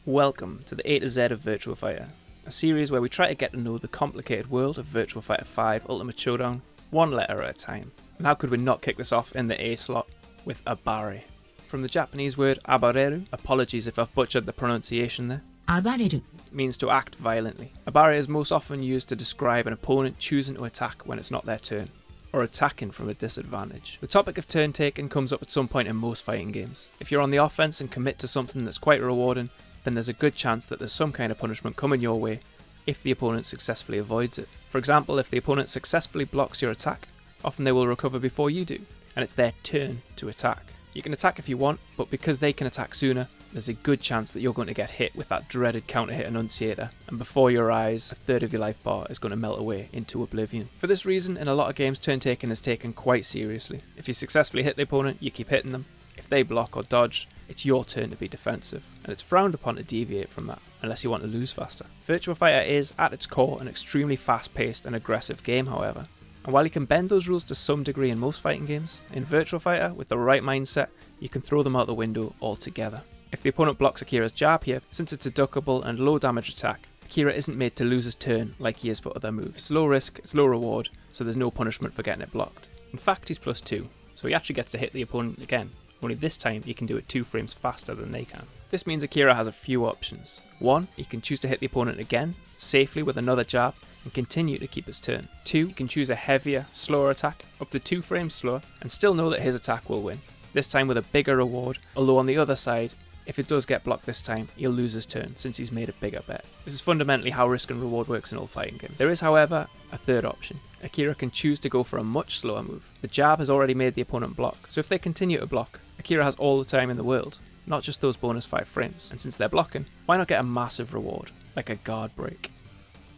Welcome to the A to Z of Virtua Fighter, a series where we try to get to know the complicated world of Virtua Fighter 5 Ultimate Showdown, one letter at a time. And how could we not kick this off in the A slot with Abare? From the Japanese word abareru, apologies if I've butchered the pronunciation there, Abareru means to act violently. Abare is most often used to describe an opponent choosing to attack when it's not their turn, or attacking from a disadvantage. The topic of turn taking comes up at some point in most fighting games. If you're on the offense and commit to something that's quite rewarding, then there's a good chance that there's some kind of punishment coming your way if the opponent successfully avoids it. For example, if the opponent successfully blocks your attack, often they will recover before you do, and it's their turn to attack. You can attack if you want, but because they can attack sooner, there's a good chance that you're going to get hit with that dreaded counter hit enunciator, and before your eyes, a third of your life bar is going to melt away into oblivion. For this reason, in a lot of games, turn taking is taken quite seriously. If you successfully hit the opponent, you keep hitting them. If they block or dodge, it's your turn to be defensive, and it's frowned upon to deviate from that, unless you want to lose faster. Virtua Fighter is, at its core, an extremely fast-paced and aggressive game, however. And while you can bend those rules to some degree in most fighting games, in Virtua Fighter, with the right mindset, you can throw them out the window altogether. If the opponent blocks Akira's jab here, since it's a duckable and low damage attack, Akira isn't made to lose his turn like he is for other moves. It's low risk, it's low reward, so there's no punishment for getting it blocked. In fact, he's +2, so he actually gets to hit the opponent again, only this time he can do it 2 frames faster than they can. This means Akira has a few options. 1, he can choose to hit the opponent again, safely with another jab, and continue to keep his turn. 2, he can choose a heavier, slower attack, up to 2 frames slower, and still know that his attack will win. This time with a bigger reward, although on the other side, if it does get blocked this time, he'll lose his turn since he's made a bigger bet. This is fundamentally how risk and reward works in all fighting games. There is, however, a third option. Akira can choose to go for a much slower move. The jab has already made the opponent block, so if they continue to block, Akira has all the time in the world, not just those bonus 5 frames. And since they're blocking, why not get a massive reward, like a guard break?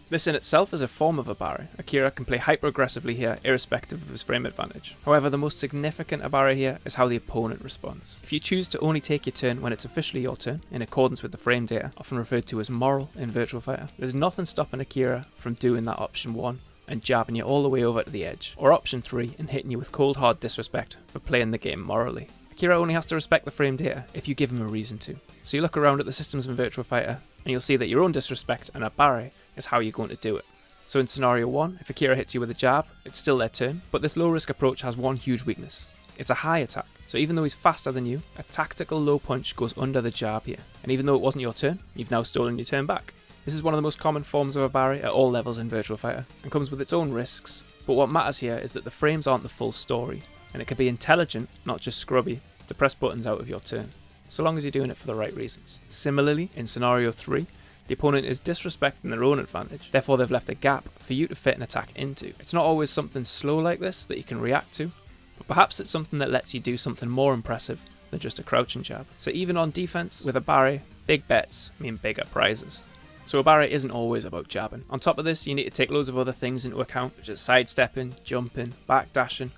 This in itself is a form of Abare. Akira can play hyper-aggressively here, irrespective of his frame advantage. However, the most significant Abare here is how the opponent responds. If you choose to only take your turn when it's officially your turn, in accordance with the frame data, often referred to as moral in Virtua Fighter, there's nothing stopping Akira from doing that option 1 and jabbing you all the way over to the edge, or option 3 and hitting you with cold hard disrespect for playing the game morally. Akira only has to respect the frame data if you give him a reason to. So you look around at the systems in Virtua Fighter, and you'll see that your own disrespect and Abare is how you're going to do it. So in scenario 1, if Akira hits you with a jab, it's still their turn, but this low risk approach has one huge weakness. It's a high attack. So even though he's faster than you, a tactical low punch goes under the jab here. And even though it wasn't your turn, you've now stolen your turn back. This is one of the most common forms of Abare at all levels in Virtua Fighter, and comes with its own risks. But what matters here is that the frames aren't the full story, and it can be intelligent, not just scrubby, to press buttons out of your turn, so long as you're doing it for the right reasons. Similarly, in scenario 3, the opponent is disrespecting their own advantage, therefore they've left a gap for you to fit an attack into. It's not always something slow like this that you can react to, but perhaps it's something that lets you do something more impressive than just a crouching jab. So even on defense, with Abare, big bets mean bigger prizes. So Abare isn't always about jabbing. On top of this, you need to take loads of other things into account, such as sidestepping, jumping, backdashing,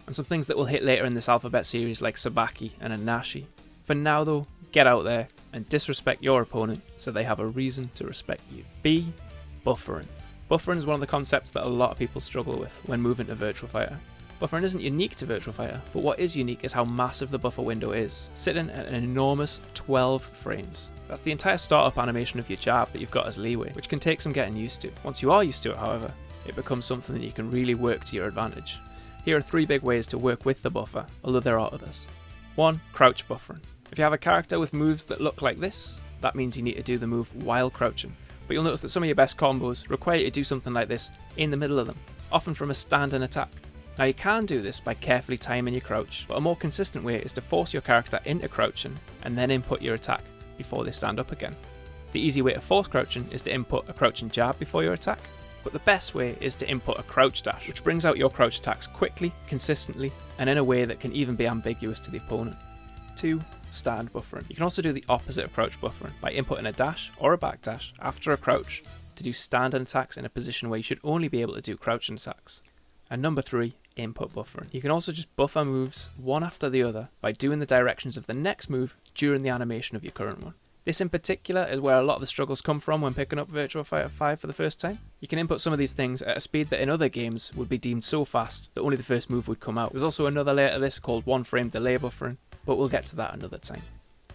and some things that we'll hit later in this alphabet series like Sabaki and Inashi. For now though, get out there and disrespect your opponent so they have a reason to respect you. B. Buffering. Buffering is one of the concepts that a lot of people struggle with when moving to Virtua Fighter. Buffering isn't unique to Virtua Fighter, but what is unique is how massive the buffer window is, sitting at an enormous 12 frames. That's the entire startup animation of your jab that you've got as leeway, which can take some getting used to. Once you are used to it, however, it becomes something that you can really work to your advantage. Here are 3 big ways to work with the buffer, although there are others. 1. Crouch buffering. If you have a character with moves that look like this, that means you need to do the move while crouching. But you'll notice that some of your best combos require you to do something like this in the middle of them, often from a standing attack. Now you can do this by carefully timing your crouch, but a more consistent way is to force your character into crouching and then input your attack before they stand up again. The easy way to force crouching is to input a crouching jab before your attack, but the best way is to input a crouch dash, which brings out your crouch attacks quickly, consistently, and in a way that can even be ambiguous to the opponent. 2. Stand buffering. You can also do the opposite of crouch buffering by inputting a dash or a backdash after a crouch to do standing attacks in a position where you should only be able to do crouching attacks. And number 3, input buffering. You can also just buffer moves one after the other by doing the directions of the next move during the animation of your current one. This in particular is where a lot of the struggles come from when picking up Virtua Fighter 5 for the first time. You can input some of these things at a speed that in other games would be deemed so fast that only the first move would come out. There's also another layer to this called 1 frame delay buffering, but we'll get to that another time.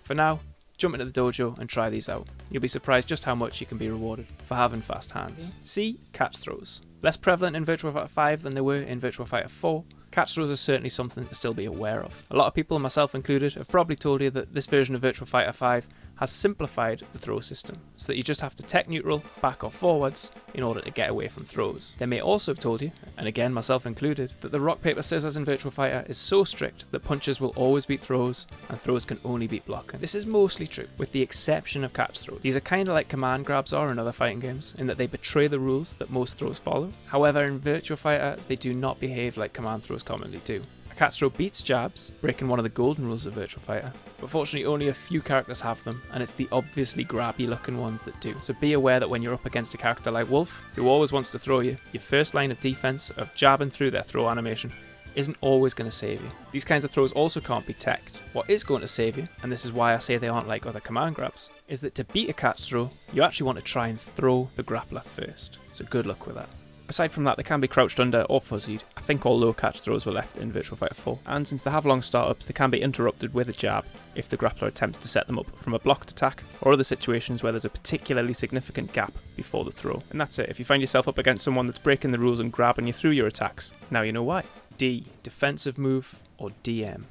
For now, jump into the dojo and try these out. You'll be surprised just how much you can be rewarded for having fast hands. C. Catch throws. Less prevalent in Virtua Fighter 5 than they were in Virtua Fighter 4, catch throws are certainly something to still be aware of. A lot of people, myself included, have probably told you that this version of Virtua Fighter 5 has simplified the throw system, so that you just have to tech neutral, back or forwards, in order to get away from throws. They may also have told you, and again myself included, that the rock paper scissors in Virtua Fighter is so strict that punches will always beat throws, and throws can only beat blocking. This is mostly true, with the exception of catch throws. These are kinda like command grabs are in other fighting games, in that they betray the rules that most throws follow. However, in Virtua Fighter, they do not behave like command throws commonly do. A catch throw beats jabs, breaking one of the golden rules of Virtua Fighter, but fortunately only a few characters have them, and it's the obviously grabby looking ones that do. So be aware that when you're up against a character like Wolf, who always wants to throw you, your first line of defense of jabbing through their throw animation isn't always going to save you. These kinds of throws also can't be teched. What is going to save you, and this is why I say they aren't like other command grabs, is that to beat a catch throw, you actually want to try and throw the grappler first. So good luck with that. Aside from that, they can be crouched under or fuzzied. I think all low catch throws were left in Virtua Fighter 4, and since they have long startups, they can be interrupted with a jab if the grappler attempts to set them up from a blocked attack, or other situations where there's a particularly significant gap before the throw. And that's it. If you find yourself up against someone that's breaking the rules and grabbing you through your attacks, now you know why. D. Defensive move, or DM.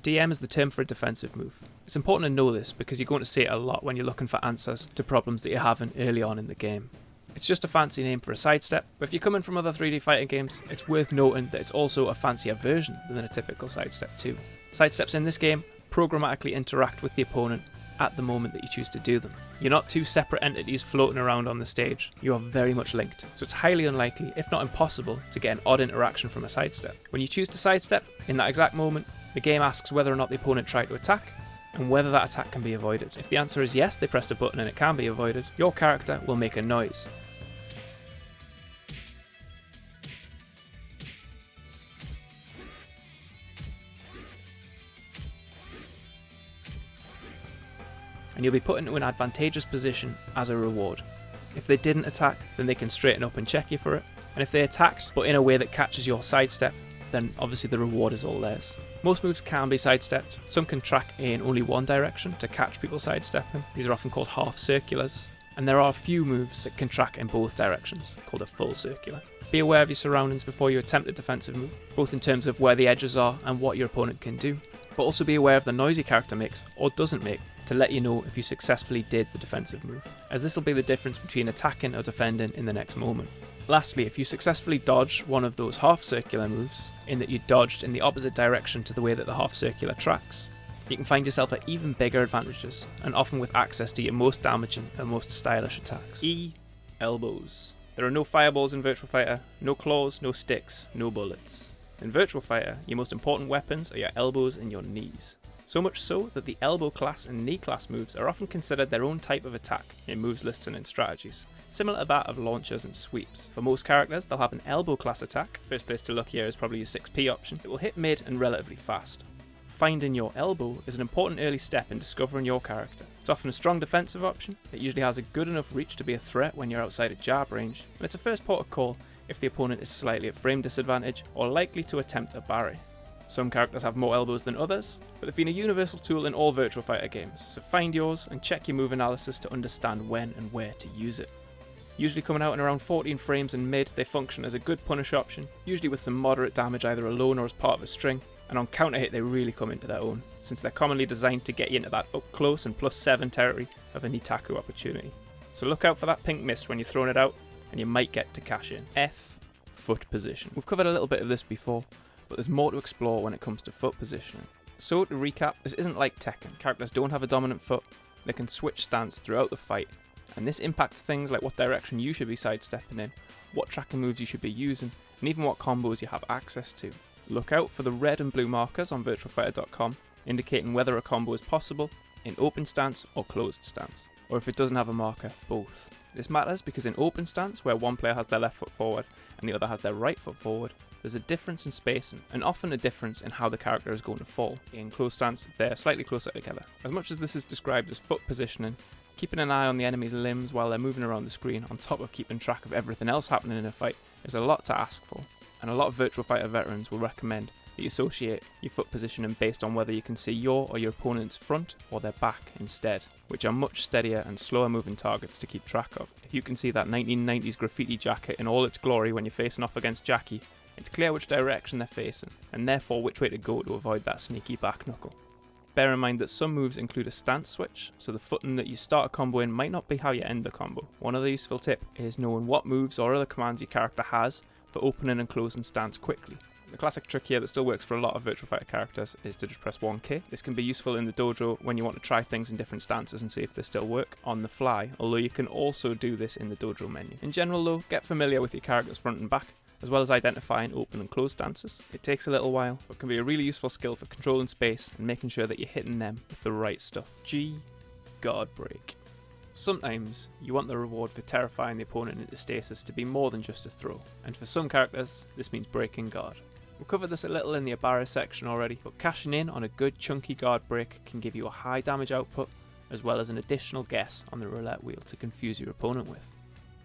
DM is the term for a defensive move. It's important to know this because you're going to see it a lot when you're looking for answers to problems that you're having early on in the game. It's just a fancy name for a sidestep, but if you're coming from other 3D fighting games, it's worth noting that it's also a fancier version than a typical sidestep too. Sidesteps in this game programmatically interact with the opponent at the moment that you choose to do them. You're not two separate entities floating around on the stage, you are very much linked, so it's highly unlikely, if not impossible, to get an odd interaction from a sidestep. When you choose to sidestep, in that exact moment, the game asks whether or not the opponent tried to attack, and whether that attack can be avoided. If the answer is yes, they pressed a button and it can be avoided, your character will make a noise. And you'll be put into an advantageous position as a reward. If they didn't attack, then they can straighten up and check you for it, and if they attacked, but in a way that catches your sidestep, then obviously the reward is all theirs. Most moves can be sidestepped. Some can track in only one direction to catch people sidestepping. These are often called half circulars. And there are a few moves that can track in both directions, called a full circular. Be aware of your surroundings before you attempt a defensive move, both in terms of where the edges are and what your opponent can do. But also be aware of the noise your character makes or doesn't make to let you know if you successfully did the defensive move, as this will be the difference between attacking or defending in the next moment. Lastly, if you successfully dodge one of those half circular moves, in that you dodged in the opposite direction to the way that the half circular tracks, you can find yourself at even bigger advantages, and often with access to your most damaging and most stylish attacks. E. Elbows. There are no fireballs in Virtua Fighter, no claws, no sticks, no bullets. In Virtua Fighter, your most important weapons are your elbows and your knees. So much so that the elbow class and knee class moves are often considered their own type of attack in moves lists and in strategies, similar to that of launchers and sweeps. For most characters, they'll have an elbow class attack. First place to look here is probably your 6P option. It will hit mid and relatively fast. Finding your elbow is an important early step in discovering your character. It's often a strong defensive option. It usually has a good enough reach to be a threat when you're outside of jab range, and it's a first port of call if the opponent is slightly at frame disadvantage or likely to attempt Abare. Some characters have more elbows than others, but they've been a universal tool in all Virtua Fighter games, so find yours and check your move analysis to understand when and where to use it. Usually coming out in around 14 frames in mid, they function as a good punish option, usually with some moderate damage either alone or as part of a string, and on counter hit they really come into their own, since they're commonly designed to get you into that up close and +7 territory of a Nitaku opportunity. So look out for that pink mist when you're throwing it out, and you might get to cash in. F. Foot position. We've covered a little bit of this before, but there's more to explore when it comes to foot positioning. So to recap, this isn't like Tekken. Characters don't have a dominant foot, they can switch stance throughout the fight, and this impacts things like what direction you should be sidestepping in, what tracking moves you should be using, and even what combos you have access to. Look out for the red and blue markers on virtuafighter.com, indicating whether a combo is possible in open stance or closed stance, or if it doesn't have a marker, both. This matters because in open stance, where one player has their left foot forward and the other has their right foot forward, there's a difference in spacing, and often a difference in how the character is going to fall. In closed stance, they're slightly closer together. As much as this is described as foot positioning, keeping an eye on the enemy's limbs while they're moving around the screen on top of keeping track of everything else happening in a fight is a lot to ask for, and a lot of Virtua Fighter veterans will recommend that you associate your foot positioning based on whether you can see your or your opponent's front or their back instead, which are much steadier and slower moving targets to keep track of. If you can see that 1990s graffiti jacket in all its glory when you're facing off against Jackie, it's clear which direction they're facing, and therefore which way to go to avoid that sneaky back knuckle. Bear in mind that some moves include a stance switch, so the footing that you start a combo in might not be how you end the combo. One other useful tip is knowing what moves or other commands your character has for opening and closing stance quickly. The classic trick here that still works for a lot of Virtua Fighter characters is to just press 1K. This can be useful in the dojo when you want to try things in different stances and see if they still work on the fly, although you can also do this in the dojo menu. In general though, get familiar with your character's front and back, as well as identifying open and close stances. It takes a little while, but can be a really useful skill for controlling space and making sure that you're hitting them with the right stuff. G. Guard break. Sometimes you want the reward for terrifying the opponent into stasis to be more than just a throw, and for some characters this means breaking guard. We've covered this a little in the Abare section already, but cashing in on a good chunky guard break can give you a high damage output, as well as an additional guess on the roulette wheel to confuse your opponent with.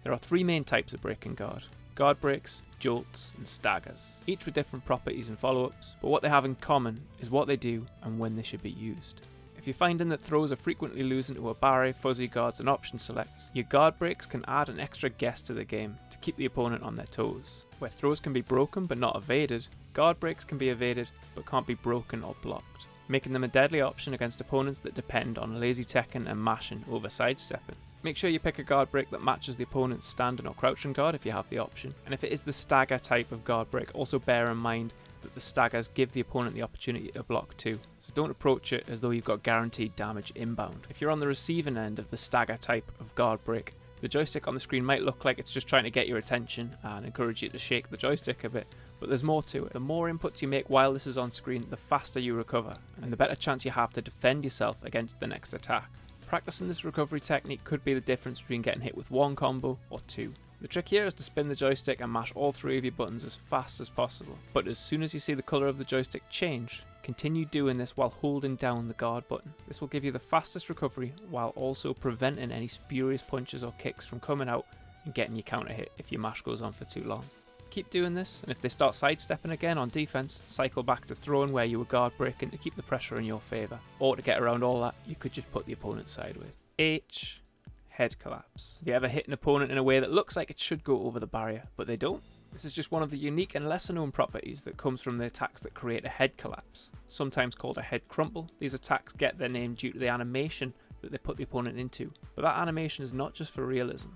There are three main types of breaking guard: guard breaks, jolts, and staggers, each with different properties and follow-ups, but what they have in common is what they do and when they should be used. If you're finding that throws are frequently losing to Abare, fuzzy guards, and option selects, your guard breaks can add an extra guess to the game to keep the opponent on their toes. Where throws can be broken but not evaded, guard breaks can be evaded but can't be broken or blocked, making them a deadly option against opponents that depend on lazy teching and mashing over sidestepping. Make sure you pick a guard break that matches the opponent's standing or crouching guard if you have the option, and if it is the stagger type of guard break, also bear in mind that the staggers give the opponent the opportunity to block too, so don't approach it as though you've got guaranteed damage inbound. If you're on the receiving end of the stagger type of guard break, the joystick on the screen might look like it's just trying to get your attention and encourage you to shake the joystick a bit, but there's more to it. The more inputs you make while this is on screen, the faster you recover, and the better chance you have to defend yourself against the next attack. Practicing this recovery technique could be the difference between getting hit with one combo or two. The trick here is to spin the joystick and mash all three of your buttons as fast as possible, but as soon as you see the colour of the joystick change, continue doing this while holding down the guard button. This will give you the fastest recovery while also preventing any spurious punches or kicks from coming out and getting your counter hit if your mash goes on for too long. Keep doing this, and if they start sidestepping again on defense, cycle back to throwing where you were guard breaking to keep the pressure in your favour. Or to get around all that, you could just put the opponent sideways. H. Head collapse. Have you ever hit an opponent in a way that looks like it should go over the barrier, but they don't? This is just one of the unique and lesser known properties that comes from the attacks that create a head collapse, sometimes called a head crumple. These attacks get their name due to the animation that they put the opponent into, but that animation is not just for realism.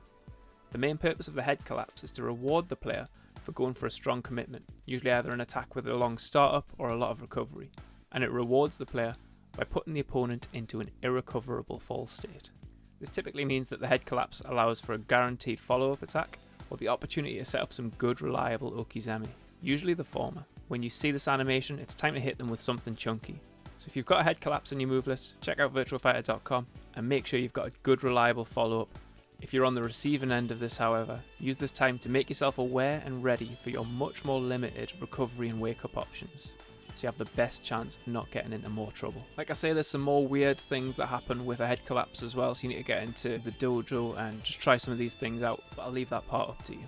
The main purpose of the head collapse is to reward the player for going for a strong commitment, usually either an attack with a long startup or a lot of recovery, and it rewards the player by putting the opponent into an irrecoverable fall state. This typically means that the head collapse allows for a guaranteed follow-up attack or the opportunity to set up some good reliable Ukemizeme, usually the former. When you see this animation, it's time to hit them with something chunky. So if you've got a head collapse in your move list, check out virtuafighter.com and make sure you've got a good reliable follow-up. If you're on the receiving end of this, however, use this time to make yourself aware and ready for your much more limited recovery and wake-up options, so you have the best chance of not getting into more trouble. Like I say, there's some more weird things that happen with a head collapse as well, so you need to get into the dojo and just try some of these things out, but I'll leave that part up to you.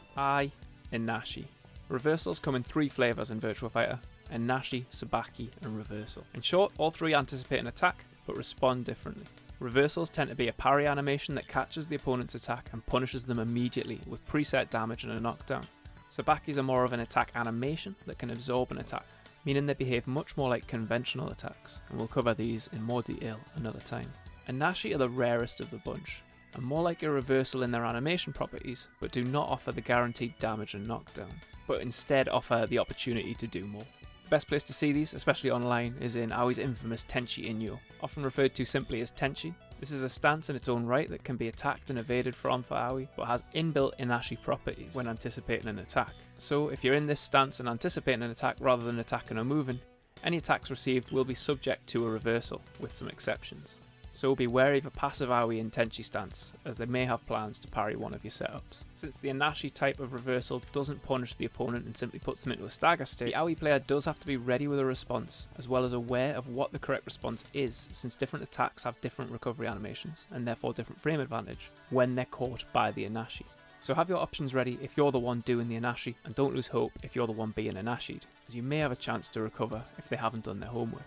Inashi. Reversals come in three flavours in Virtua Fighter: Inashi, Sabaki, and Reversal. In short, all three anticipate an attack, but respond differently. Reversals tend to be a parry animation that catches the opponent's attack and punishes them immediately with preset damage and a knockdown. Sabakis are more of an attack animation that can absorb an attack, meaning they behave much more like conventional attacks, and we'll cover these in more detail another time. Inashi are the rarest of the bunch, and more like a reversal in their animation properties, but do not offer the guaranteed damage and knockdown, but instead offer the opportunity to do more. The best place to see these, especially online, is in Aoi's infamous Tenchi Inyo, often referred to simply as Tenchi. This is a stance in its own right that can be attacked and evaded from for Aoi, but has inbuilt Inashi properties when anticipating an attack. So if you're in this stance and anticipating an attack rather than attacking or moving, any attacks received will be subject to a reversal, with some exceptions. So be wary of a passive Aoi in Tenchi stance, as they may have plans to parry one of your setups. Since the Inashi type of reversal doesn't punish the opponent and simply puts them into a stagger state, the Aoi player does have to be ready with a response, as well as aware of what the correct response is, since different attacks have different recovery animations, and therefore different frame advantage, when they're caught by the Inashi. So have your options ready if you're the one doing the Inashi, and don't lose hope if you're the one being Inashi'd, as you may have a chance to recover if they haven't done their homework.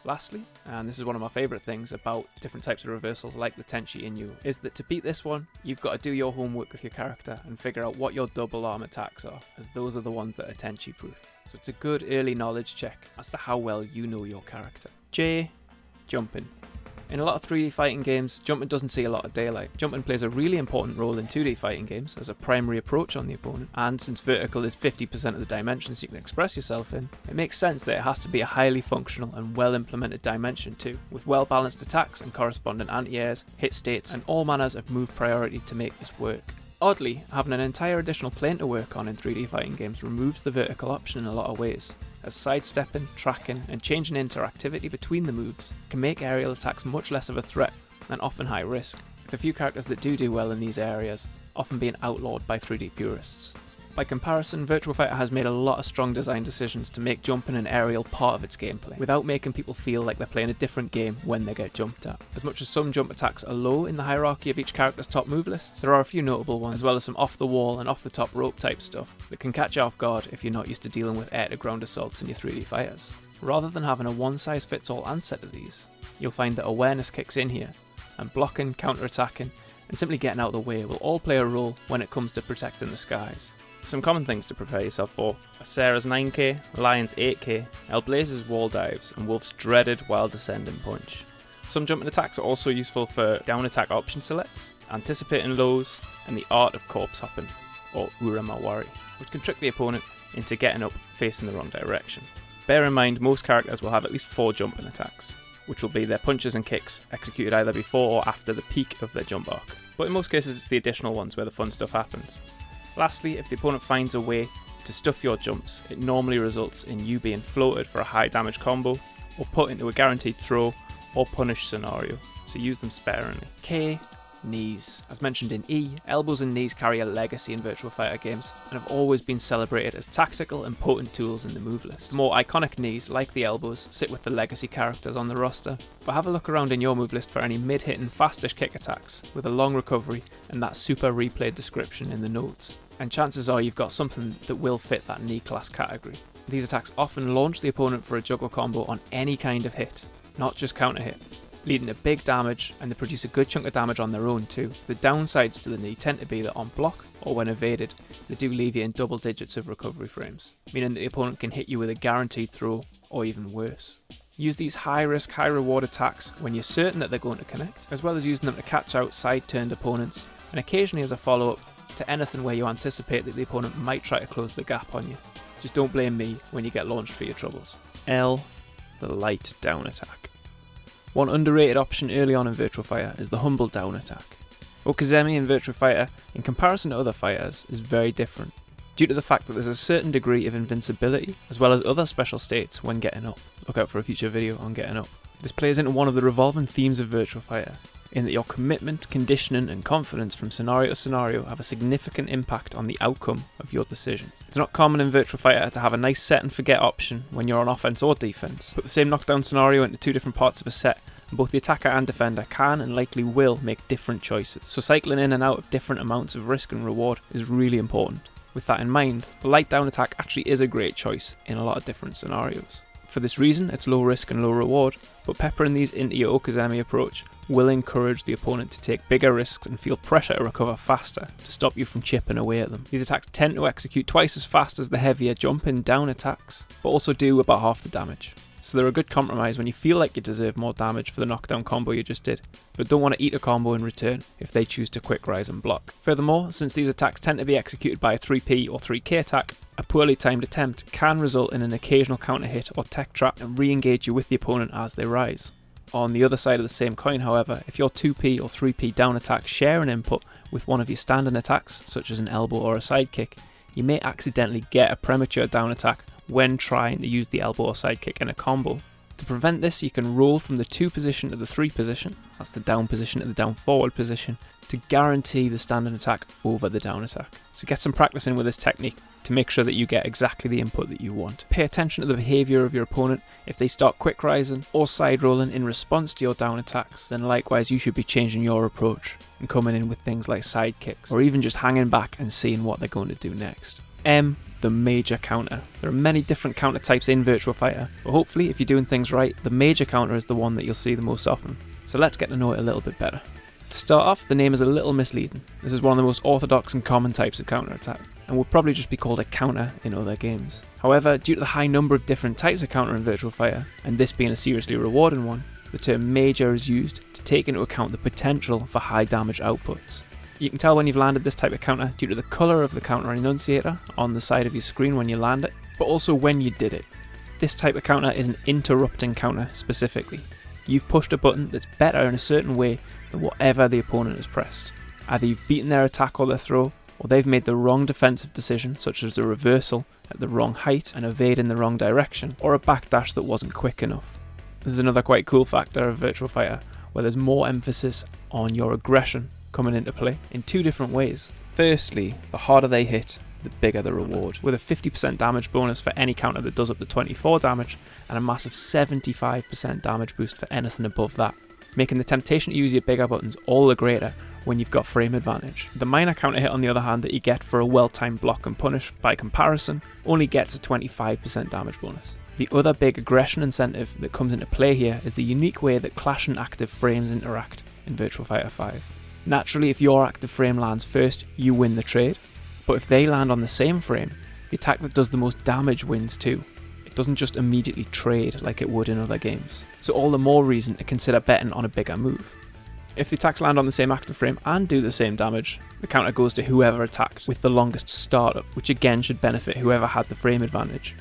Lastly, and this is one of my favourite things about different types of reversals like the Tenshi Inu, is that to beat this one, you've got to do your homework with your character and figure out what your double arm attacks are, as those are the ones that are Tenshi proof. So it's a good early knowledge check as to how well you know your character. J. Jumping. In a lot of 3D fighting games, jumping doesn't see a lot of daylight. Jumping plays a really important role in 2D fighting games as a primary approach on the opponent, and since vertical is 50% of the dimensions you can express yourself in, it makes sense that it has to be a highly functional and well implemented dimension too, with well balanced attacks and corresponding anti-airs, hit states, and all manners of move priority to make this work. Oddly, having an entire additional plane to work on in 3D fighting games removes the vertical option in a lot of ways, as sidestepping, tracking, and changing interactivity between the moves can make aerial attacks much less of a threat and often high risk, with a few characters that do well in these areas often being outlawed by 3D purists. By comparison, Virtua Fighter has made a lot of strong design decisions to make jumping and aerial part of its gameplay, without making people feel like they're playing a different game when they get jumped at. As much as some jump attacks are low in the hierarchy of each character's top move lists, there are a few notable ones, as well as some off-the-wall and off-the-top rope type stuff that can catch you off guard if you're not used to dealing with air-to-ground assaults in your 3D fighters. Rather than having a one-size-fits-all answer to these, you'll find that awareness kicks in here, and blocking, counter-attacking, and simply getting out of the way will all play a role when it comes to protecting the skies. Some common things to prepare yourself for are Sarah's 9k, Lion's 8k, El Blaze's wall dives, and Wolf's dreaded wild descending punch. Some jumping attacks are also useful for down attack option selects, anticipating lows, and the art of corpse hopping, or Uramawari, which can trick the opponent into getting up facing the wrong direction. Bear in mind most characters will have at least 4 jumping attacks, which will be their punches and kicks executed either before or after the peak of their jump arc, but in most cases it's the additional ones where the fun stuff happens. Lastly, if the opponent finds a way to stuff your jumps, it normally results in you being floated for a high damage combo, or put into a guaranteed throw or punish scenario, so use them sparingly. K. Knees. As mentioned in E, elbows and knees carry a legacy in Virtua Fighter games, and have always been celebrated as tactical and potent tools in the move list. More iconic knees, like the elbows, sit with the legacy characters on the roster, but have a look around in your move list for any mid-hitting, fastish kick attacks, with a long recovery and that super replayed description in the notes. And chances are you've got something that will fit that knee class category. These attacks often launch the opponent for a juggle combo on any kind of hit, not just counter hit, leading to big damage, and they produce a good chunk of damage on their own too. The downsides to the knee tend to be that on block, or when evaded, they do leave you in double digits of recovery frames, meaning that the opponent can hit you with a guaranteed throw, or even worse. Use these high risk, high reward attacks when you're certain that they're going to connect, as well as using them to catch out side turned opponents, and occasionally as a follow up to anything where you anticipate that the opponent might try to close the gap on you. Just don't blame me when you get launched for your troubles. L. The light down attack. One underrated option early on in Virtua Fighter is the humble down attack. Ukemizeme in Virtua Fighter, in comparison to other fighters, is very different, due to the fact that there's a certain degree of invincibility, as well as other special states when getting up. Look out for a future video on getting up. This plays into one of the revolving themes of Virtua Fighter, in that your commitment, conditioning and confidence from scenario to scenario have a significant impact on the outcome of your decisions. It's not common in Virtua Fighter to have a nice set and forget option when you're on offense or defense. Put the same knockdown scenario into 2 different parts of a set, and both the attacker and defender can and likely will make different choices, so cycling in and out of different amounts of risk and reward is really important. With that in mind, the light down attack actually is a great choice in a lot of different scenarios. For this reason, it's low risk and low reward, but peppering these into your Ukemizeme approach will encourage the opponent to take bigger risks and feel pressure to recover faster to stop you from chipping away at them. These attacks tend to execute twice as fast as the heavier jumping down attacks, but also do about half the damage. So they're a good compromise when you feel like you deserve more damage for the knockdown combo you just did, but don't want to eat a combo in return if they choose to quick rise and block. Furthermore, since these attacks tend to be executed by a 3P or 3K attack, a poorly timed attempt can result in an occasional counter hit or tech trap and re-engage you with the opponent as they rise. On the other side of the same coin, however, if your 2P or 3P down attack share an input with one of your standing attacks, such as an elbow or a sidekick, you may accidentally get a premature down attack when trying to use the elbow or sidekick in a combo. To prevent this, you can roll from the 2 position to the 3 position, that's the down position to the down forward position, to guarantee the standing attack over the down attack. So get some practice in with this technique to make sure that you get exactly the input that you want. Pay attention to the behaviour of your opponent. If they start quick rising or side rolling in response to your down attacks, then likewise you should be changing your approach and coming in with things like side kicks, or even just hanging back and seeing what they're going to do next. M, the major counter. There are many different counter types in Virtua Fighter, but hopefully if you're doing things right, the major counter is the one that you'll see the most often. So let's get to know it a little bit better. To start off, the name is a little misleading. This is one of the most orthodox and common types of counter-attack, and would probably just be called a counter in other games. However, due to the high number of different types of counter in Virtua Fighter, and this being a seriously rewarding one, the term major is used to take into account the potential for high damage outputs. You can tell when you've landed this type of counter due to the colour of the counter enunciator on the side of your screen when you land it, but also when you did it. This type of counter is an interrupting counter specifically. You've pushed a button that's better in a certain way than whatever the opponent has pressed. Either you've beaten their attack or their throw, or they've made the wrong defensive decision, such as a reversal at the wrong height and evade in the wrong direction, or a backdash that wasn't quick enough. This is another quite cool factor of Virtua Fighter, where there's more emphasis on your aggression coming into play in two different ways. Firstly, the harder they hit, the bigger the reward, with a 50% damage bonus for any counter that does up to 24 damage, and a massive 75% damage boost for anything above that, making the temptation to use your bigger buttons all the greater when you've got frame advantage. The minor counter hit on the other hand that you get for a well-timed block and punish by comparison only gets a 25% damage bonus. The other big aggression incentive that comes into play here is the unique way that clash and active frames interact in Virtua Fighter 5. Naturally, if your active frame lands first, you win the trade, but if they land on the same frame, the attack that does the most damage wins too. It doesn't just immediately trade like it would in other games, so all the more reason to consider betting on a bigger move. If the attacks land on the same active frame and do the same damage, the counter goes to whoever attacked with the longest startup, which again should benefit whoever had the frame advantage.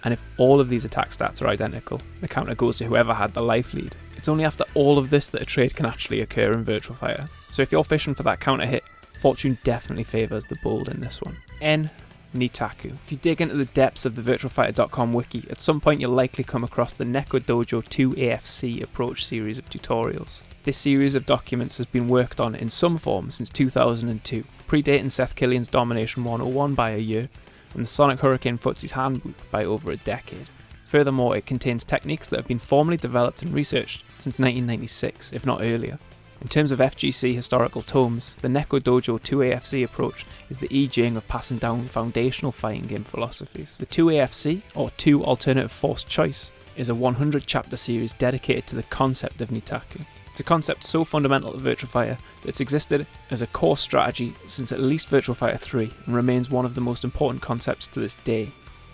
And if all of these attack stats are identical, the counter goes to whoever had the life lead. It's only after all of this that a trade can actually occur in Virtua Fighter. So if you're fishing for that counter hit, fortune definitely favours the bold in this one. N, Nitaku. If you dig into the depths of the VirtuaFighter.com wiki, at some point you'll likely come across the Neko Dojo 2 AFC approach series of tutorials. This series of documents has been worked on in some form since 2002, predating Seth Killian's Domination 101 by a year, and the Sonic Hurricane Footsie's Handbook by over a decade. Furthermore, it contains techniques that have been formally developed and researched since 1996, if not earlier. In terms of FGC historical tomes, the Neko Dojo 2AFC approach is the I Ching of passing down foundational fighting game philosophies. The 2AFC, or 2 Alternative Force Choice, is a 100 chapter series dedicated to the concept of Nitaku. It's a concept so fundamental to Virtua Fighter that it's existed as a core strategy since at least Virtua Fighter 3 and remains one of the most important concepts to this day.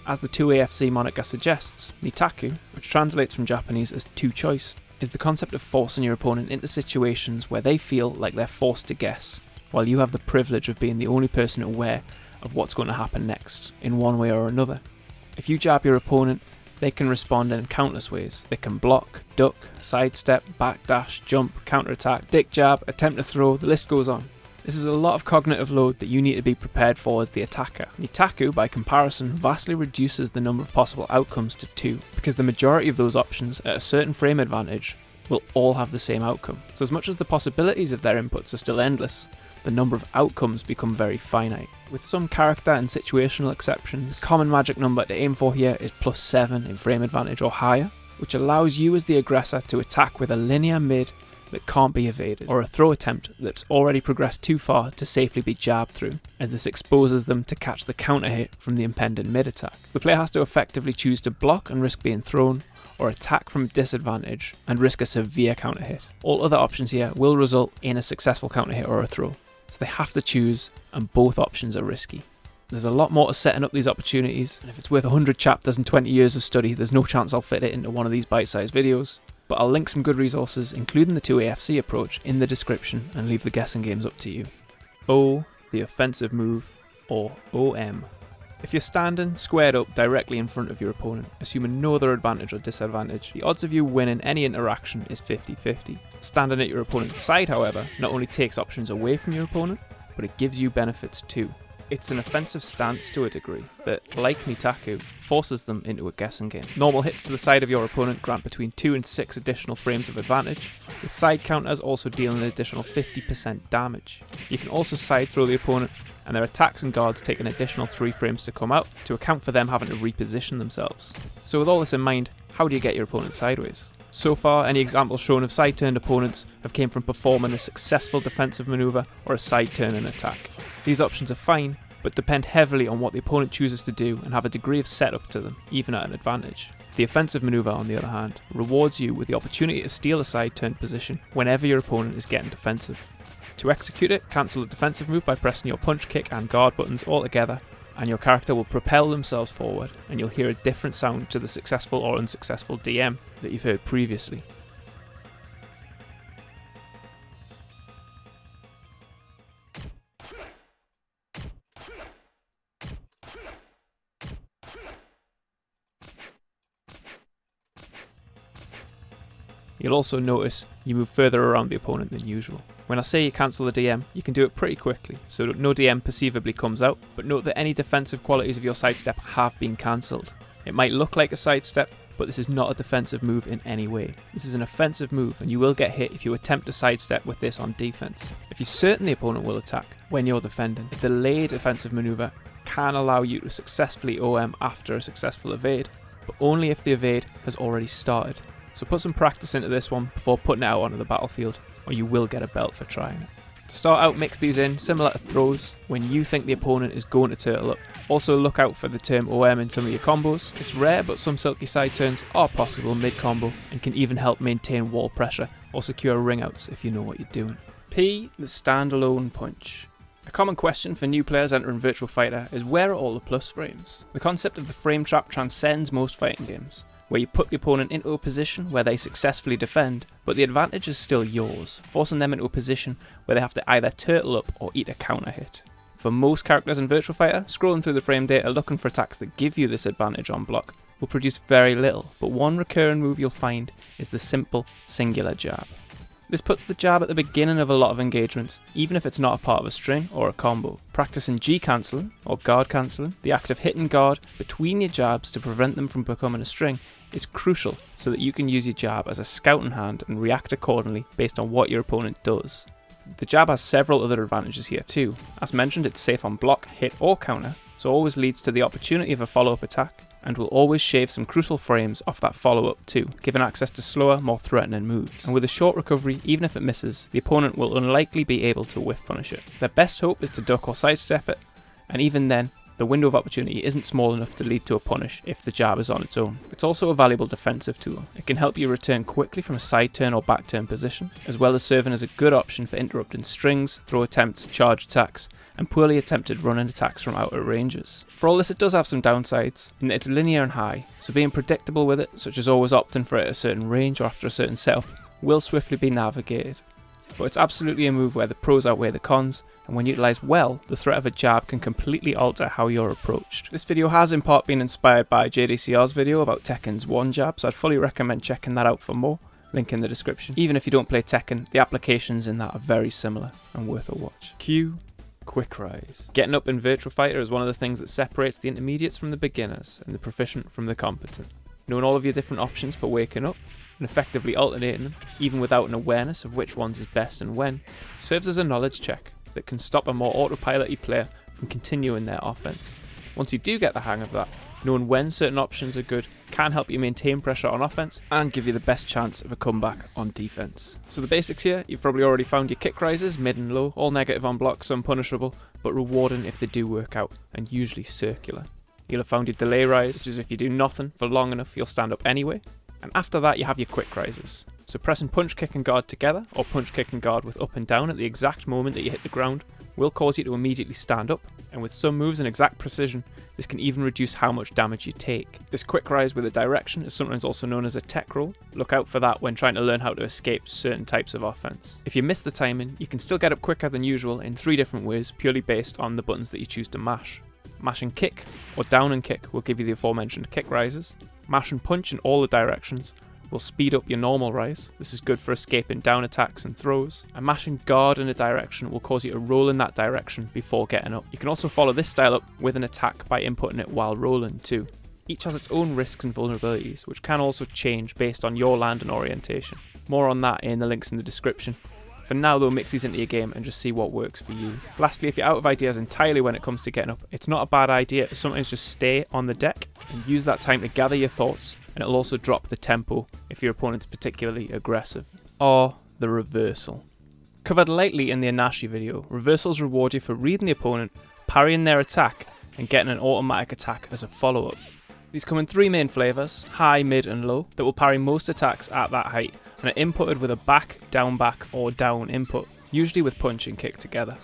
As the 2AFC moniker suggests, Nitaku, which translates from Japanese as 2 choice, is the concept of forcing your opponent into situations where they feel like they're forced to guess, while you have the privilege of being the only person aware of what's going to happen next, in one way or another. If you jab your opponent, they can respond in countless ways. They can block, duck, sidestep, backdash, jump, counterattack, dick jab, attempt to throw, the list goes on. This is a lot of cognitive load that you need to be prepared for as the attacker. Nitaku, by comparison, vastly reduces the number of possible outcomes to 2, because the majority of those options at a certain frame advantage will all have the same outcome. So as much as the possibilities of their inputs are still endless, the number of outcomes become very finite. With some character and situational exceptions, the common magic number to aim for here is +7 in frame advantage or higher, which allows you as the aggressor to attack with a linear mid that can't be evaded, or a throw attempt that's already progressed too far to safely be jabbed through, as this exposes them to catch the counter hit from the impending mid attack. So the player has to effectively choose to block and risk being thrown, or attack from disadvantage and risk a severe counter hit. All other options here will result in a successful counter hit or a throw, so they have to choose, and both options are risky. There's a lot more to setting up these opportunities, and if it's worth 100 chapters and 20 years of study, there's no chance I'll fit it into one of these bite-sized videos. But I'll link some good resources, including the 2AFC approach, in the description and leave the guessing games up to you. O, the offensive move, or OM. If you're standing squared up directly in front of your opponent, assuming no other advantage or disadvantage, the odds of you winning any interaction is 50-50. Standing at your opponent's side, however, not only takes options away from your opponent, but it gives you benefits too. It's an offensive stance to a degree that, like Nitaku, forces them into a guessing game. Normal hits to the side of your opponent grant between 2 and 6 additional frames of advantage, with side counters also dealing an additional 50% damage. You can also side throw the opponent, and their attacks and guards take an additional 3 frames to come out, to account for them having to reposition themselves. So with all this in mind, how do you get your opponent sideways? So far, any examples shown of side-turned opponents have came from performing a successful defensive maneuver or a side-turn and attack. These options are fine, but depend heavily on what the opponent chooses to do and have a degree of setup to them, even at an advantage. The offensive maneuver, on the other hand, rewards you with the opportunity to steal a side-turned position whenever your opponent is getting defensive. To execute it, cancel the defensive move by pressing your punch, kick and guard buttons all together, and your character will propel themselves forward, and you'll hear a different sound to the successful or unsuccessful DM that you've heard previously. You'll also notice you move further around the opponent than usual. When I say you cancel the DM, you can do it pretty quickly, so no DM perceivably comes out, but note that any defensive qualities of your sidestep have been cancelled. It might look like a sidestep, but this is not a defensive move in any way. This is an offensive move, and you will get hit if you attempt to sidestep with this on defense. If you're certain the opponent will attack when you're defending, a delayed offensive maneuver can allow you to successfully OM after a successful evade, but only if the evade has already started. So put some practice into this one before putting it out onto the battlefield, or you will get a belt for trying it. To start out, mix these in, similar to throws, when you think the opponent is going to turtle up. Also look out for the term OM in some of your combos. It's rare, but some silky side turns are possible mid-combo, and can even help maintain wall pressure or secure ring-outs if you know what you're doing. P, the standalone punch. A common question for new players entering Virtua Fighter is, where are all the plus frames? The concept of the frame trap transcends most fighting games, where you put the opponent into a position where they successfully defend, but the advantage is still yours, forcing them into a position where they have to either turtle up or eat a counter hit. For most characters in Virtua Fighter, scrolling through the frame data looking for attacks that give you this advantage on block will produce very little, but one recurring move you'll find is the simple singular jab. This puts the jab at the beginning of a lot of engagements, even if it's not a part of a string or a combo. Practicing G cancelling, or guard cancelling, the act of hitting guard between your jabs to prevent them from becoming a string, is crucial so that you can use your jab as a scouting hand and react accordingly based on what your opponent does. The jab has several other advantages here too. As mentioned, it's safe on block, hit or counter, so always leads to the opportunity of a follow-up attack, and will always shave some crucial frames off that follow-up too, giving access to slower, more threatening moves. And with a short recovery, even if it misses, the opponent will unlikely be able to whiff punish it. Their best hope is to duck or sidestep it, and even then, the window of opportunity isn't small enough to lead to a punish if the jab is on its own. It's also a valuable defensive tool. It can help you return quickly from a side turn or back turn position, as well as serving as a good option for interrupting strings, throw attempts, charge attacks, and poorly attempted run-in attacks from outer ranges. For all this, it does have some downsides, in that it's linear and high, so being predictable with it, such as always opting for it at a certain range or after a certain setup, will swiftly be navigated. But it's absolutely a move where the pros outweigh the cons, and when utilised well, the threat of a jab can completely alter how you're approached. This video has in part been inspired by JDCR's video about Tekken's one jab, so I'd fully recommend checking that out for more, link in the description. Even if you don't play Tekken, the applications in that are very similar and worth a watch. Q. Quickrise. Getting up in Virtua Fighter is one of the things that separates the intermediates from the beginners and the proficient from the competent. Knowing all of your different options for waking up, and effectively alternating them, even without an awareness of which ones is best and when, serves as a knowledge check that can stop a more autopilot-y player from continuing their offense. Once you do get the hang of that, knowing when certain options are good can help you maintain pressure on offense and give you the best chance of a comeback on defense. So the basics here, you've probably already found your Quickrises, mid and low, all negative on block, some punishable, but rewarding if they do work out, and usually circular. You'll have found your delay rise, which is if you do nothing for long enough you'll stand up anyway. And after that you have your Quickrises. So pressing punch, kick and guard together, or punch, kick and guard with up and down at the exact moment that you hit the ground, will cause you to immediately stand up, and with some moves and exact precision, this can even reduce how much damage you take. This Quickrise with a direction is sometimes also known as a tech roll. Look out for that when trying to learn how to escape certain types of offense. If you miss the timing, you can still get up quicker than usual in 3 different ways, purely based on the buttons that you choose to mash. Mash and kick, or down and kick, will give you the aforementioned Quickrises. Mash and punch in all the directions, will speed up your normal rise. This is good for escaping down attacks and throws. And mashing guard in a direction will cause you to roll in that direction before getting up. You can also follow this style up with an attack by inputting it while rolling too. Each has its own risks and vulnerabilities, which can also change based on your land and orientation. More on that in the links in the description. For now though, mix these into your game and just see what works for you. Lastly, if you're out of ideas entirely when it comes to getting up, it's not a bad idea to sometimes just stay on the deck and use that time to gather your thoughts, and it'll also drop the tempo if your opponent's particularly aggressive. Or the reversal. Covered lightly in the Inashi video, reversals reward you for reading the opponent, parrying their attack, and getting an automatic attack as a follow-up. These come in 3 main flavours, high, mid and low, that will parry most attacks at that height, and are inputted with a back, or down input, usually with punch and kick together.